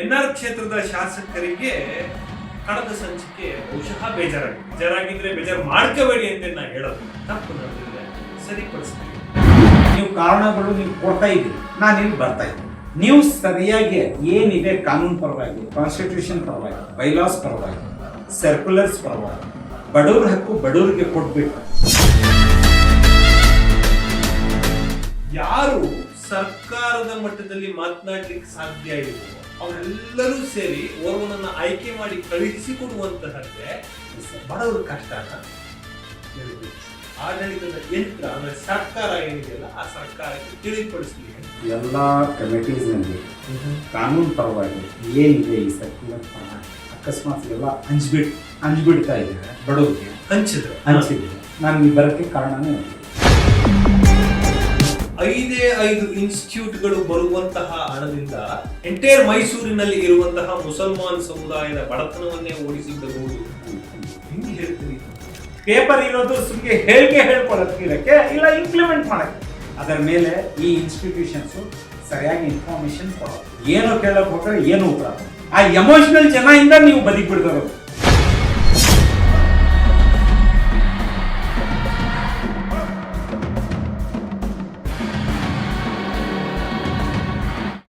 N R ಕ್ಷೇತ್ರದ ಶಾಸಕರಿಗೆ ಕಳೆದ ಸಂಚಿಕೆ ಬಹುಶಃ ಬೇಜಾರಾಗಿದ್ರೆ ಬೇಜಾರು ಮಾಡ್ಕೋಬೇಡಿ ಅಂತ ನಾ ಹೇಳೋದು. ತಪ್ಪು ನಡೆದಿದೆ, ಸರಿಪಡಿಸ್ತೀವಿ. ನೀವು ಕಾರಣಗಳು ನೀವು ಕೊಡ್ತಾ ಇದ್ದೀರಿ, ನಾನು ಇಲ್ಲಿ ಬರ್ತಾ ಇದ್ದೀನಿ. ನೀವು ಸರಿಯಾಗಿ ಏನಿದೆ ಕಾನೂನು ಪರವಾಗಿ, ಕಾನ್ಸ್ಟಿಟ್ಯೂಷನ್ ಪರವಾಗಿ, ಬೈಲಾಸ್ ಪರವಾಗಿ, ಸರ್ಕ್ಯುಲರ್ಸ್ ಪರವಾಗಿ, ಬಡವ್ರ ಹಕ್ಕು ಬಡವರಿಗೆ ಕೊಟ್ಬಿಟ್ಟು ಯಾರು ಸರ್ಕಾರದ ಮಟ್ಟದಲ್ಲಿ ಮಾತನಾಡ್ಲಿಕ್ಕೆ ಸಾಧ್ಯ ಇರುವೋ ಅವರೆಲ್ಲರೂ ಸೇರಿ ಓರ್ವನನ್ನ ಆಯ್ಕೆ ಮಾಡಿ ಕಳುಹಿಸಿಕೊಡುವಂತಹದ್ದೇ ಬಡವರ ಕಷ್ಟನ ಆಡಳಿತದ ಯಂತ್ರ ಅಂದ್ರೆ ಸರ್ಕಾರ ಏನಿದೆಯಲ್ಲ ಆ ಸರ್ಕಾರಕ್ಕೆ ತಿಳಿಪಡಿಸಲಿ. ಎಲ್ಲ ಕಮಿಟೀಸ್ನಲ್ಲಿ ಕಾನೂನು ಪರವಾಗಿ ಏನಿದೆ ಈ ಸರ್ಕ್ಯುಲರ್ ಅಕಸ್ಮಾತ್ ಎಲ್ಲ ಹಂಚ್ಬಿಡ್ತಾ ಇದ್ದಾರೆ ಬಡವರಿಗೆ. ಹಂಚಿದ್ರೆ ನಾನು ಬರೋಕ್ಕೆ ಕಾರಣನೇ ಇದೆ. 5 ಇನ್ಸ್ಟಿಟ್ಯೂಟ್ಗಳು ಬರುವಂತಹ ಹಣದಿಂದ ಎಂಟೈರ್ ಮೈಸೂರಿನಲ್ಲಿ ಇರುವಂತಹ ಮುಸಲ್ಮಾನ್ ಸಮುದಾಯದ ಬಡತನವನ್ನೇ ಓಡಿಸಿದ್ದಬಹುದು. ಹಿಂಗೆ ಹೇಳ್ತೀನಿ, ಪೇಪರ್ ಇರೋದು ಸುಮ್ಮನೆ ಹೇಳ್ಕೊಳಕ್ಕೆ ಇಲ್ಲ ಇಂಪ್ಲಿಮೆಂಟ್ ಮಾಡಕ್ಕೆ. ಅದರ ಮೇಲೆ ಈ ಇನ್ಸ್ಟಿಟ್ಯೂಷನ್ಸ್ ಸರಿಯಾಗಿ ಇನ್ಫಾರ್ಮೇಶನ್ ಕೊಡೋದು. ಏನೋ ಕೇಳಕ್ ಹೋಗ್ತಾರೆ, ಏನು ಉತ್ತರ. ಆ ಎಮೋಷನಲ್ ಜನ ಇಂದ ನೀವು ಬದುಕಿ ಬಿಡ್ತಾರೋದು.